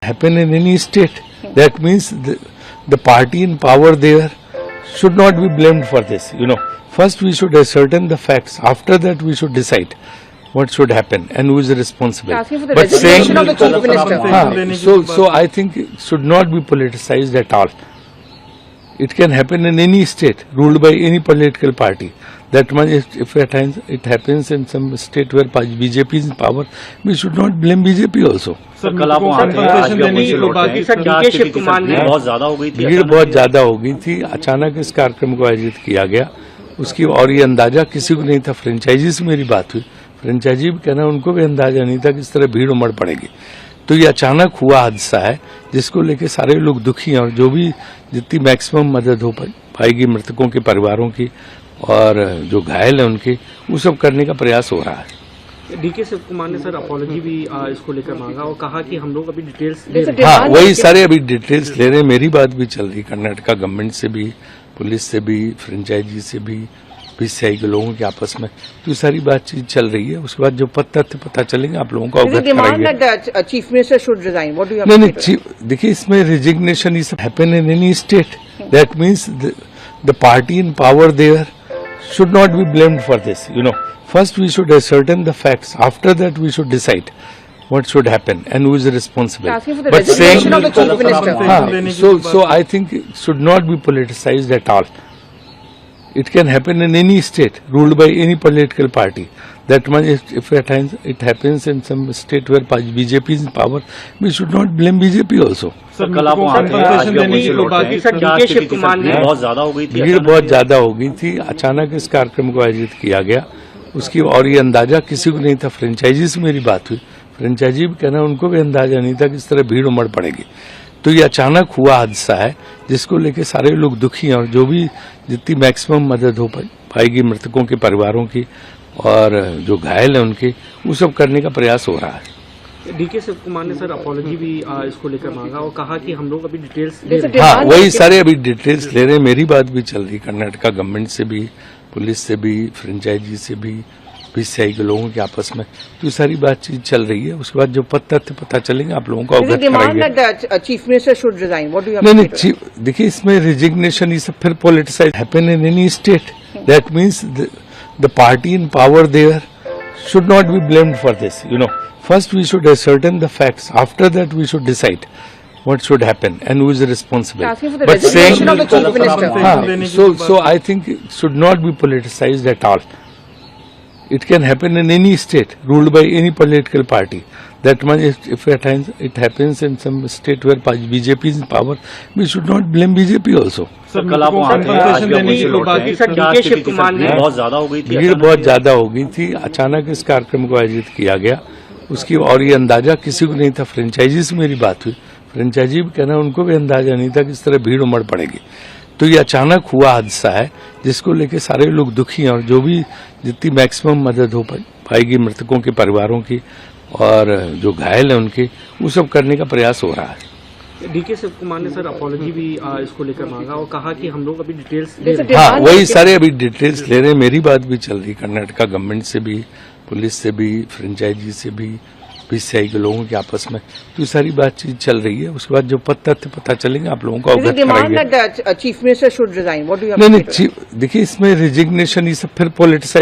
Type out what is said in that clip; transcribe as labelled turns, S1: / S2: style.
S1: happen in any state. That means the party in power there should not be blamed for this. First we should ascertain the facts. After that we should decide what should happen and who is responsible.
S2: Asking for the resignation of the Chief Minister.
S1: So I think it should not be politicized at all. It can happen in any state ruled by any political party. That much, if at times it happens in some state where BJP is in power, we should not blame BJP also.
S3: Sir कल आप वहाँ थे, आज भी आप वहीं से लौट रहे हैं। क्या स्थिति थी सर? भीड़ बहुत ज्यादा हो गई थी।
S1: भीड़ बहुत ज्यादा हो गई थी। अचानक इस कार्यक्रम को आयोजित किया गया, उसकी और ये अंदाजा किसी को नहीं था। फ्रेंचाइजी से मेरी बात हुई, फ्रेंचाइजी भी कहना उनको भी अंदाजा नहीं था कि इस तरह भीड़ उमड़ पड़ेगी। तो ये अचानक हुआ हादसा है जिसको लेके सारे लोग दुखी हैं और जो भी जितनी मैक्सिमम मदद हो पाएगी मृतकों के परिवारों की और जो घायल है उनके, वो सब करने का प्रयास हो रहा है।
S3: डीके शिव कुमार ने सर अपॉलॉजी भी इसको लेकर मांगा और कहा कि हम लोग अभी डिटेल्स
S1: हाँ, वही सारे अभी डिटेल्स ले रहे हैं। मेरी बात भी चल रही, कर्नाटका गवर्नमेंट से भी, पुलिस से भी, फ्रेंचाइजी से भी, बीसीआई के लोगों के आपस में, तो ये सारी बातचीत चल रही है। उसके बाद जो तथ्य पता चलेंगे आप लोगों को अवगत कराएंगे।
S2: Chief minister should resign. What do you
S1: नहीं, देखिए इसमें resignation is happen in any state. That means the party in power there should not be blamed for this. First we should ascertain the facts. After that we should decide what should happen and who is responsible.
S2: Asking for the resignation of the Chief Minister.
S1: So I think it should not be politicized at all. It can happen in any state ruled by any political party. That much, if at times it happens in some state where BJP is in power, we should not blame BJP also.
S3: Sir कल आप वहाँ थे, आज भी आप वहीं से लौट रहे हैं। क्या स्थिति थी सर? भीड़ बहुत ज्यादा हो गई थी।
S1: भीड़ बहुत ज्यादा हो गई थी। अचानक इस कार्यक्रम को आयोजित किया गया, उसकी और ये अंदाजा किसी को नहीं था। फ्रेंचाइजी से मेरी बात हुई, फ्रेंचाइजी भी कहना उनको भी अंदाजा नहीं था कि इस तरह भीड़ उमड़ पड़ेगी। तो ये अचानक हुआ हादसा है जिसको लेके सारे लोग दुखी हैं और जो भी जितनी मैक्सिमम मदद हो पाएगी मृतकों के परिवारों की और जो घायल है उनके, वो सब करने का प्रयास हो रहा है।
S3: डीके शिव कुमार ने सर अपॉलॉजी भी इसको लेकर मांगा और कहा कि हम लोग अभी डिटेल्स
S1: हाँ, वही सारे अभी डिटेल्स ले रहे हैं। मेरी बात भी चल रही, कर्नाटका गवर्नमेंट से भी, पुलिस से भी, फ्रेंचाइजी से भी, बीसीआई के लोगों के आपस में, तो ये सारी बातचीत चल रही है। उसके बाद जो तथ्य पता चलेंगे आप लोगों को अवगत कराएंगे।
S2: Chief minister should resign. What do you
S1: नहीं, देखिए इसमें रिजिग्नेशन इज फिर politicise happen in any state. That means the party in power there should not be blamed for this. First we should ascertain the facts. After that we should decide what should happen and who is responsible.
S2: Asking for the resignation of the Chief Minister.
S1: So I think it should not be politicized at all. It can happen in any state ruled by any political party. That much, if at times it happens in some state where BJP is in power, we should not blame BJP also.
S3: Sir कल आप वहाँ थे, आज भी आप वहीं से लौट रहे हैं। क्या स्थिति थी सर? भीड़ बहुत ज्यादा हो गई थी।
S1: भीड़ बहुत ज्यादा हो गई थी। अचानक इस कार्यक्रम को आयोजित किया गया, उसकी और ये अंदाजा किसी को नहीं था। फ्रेंचाइजी से मेरी बात हुई, फ्रेंचाइजी भी कहना उनको भी अंदाजा नहीं था कि इस तरह भीड़ उमड़ पड़ेगी। तो ये अचानक हुआ हादसा है जिसको लेके सारे लोग दुखी हैं और जो भी जितनी मैक्सिमम मदद हो पाएगी मृतकों के परिवारों की और जो घायल है उनके, वो सब करने का प्रयास हो रहा है।
S3: डीके शिव कुमार ने सर अपॉलॉजी भी इसको लेकर मांगा और कहा कि हम लोग अभी डिटेल्स
S1: हाँ, वही सारे अभी डिटेल्स ले रहे हैं। मेरी बात भी चल रही, कर्नाटका गवर्नमेंट से भी, पुलिस से भी, फ्रेंचाइजी से भी, बीसीआई के लोगों के आपस में, तो ये सारी बातचीत चल रही है। उसके बाद जो तथ्य पता चलेंगे आप लोगों को अवगत कराएंगे।
S2: Chief minister should resign. What do you
S1: नहीं, देखिए इसमें रिजिग्नेशन इज फिर पोलिटिसाइज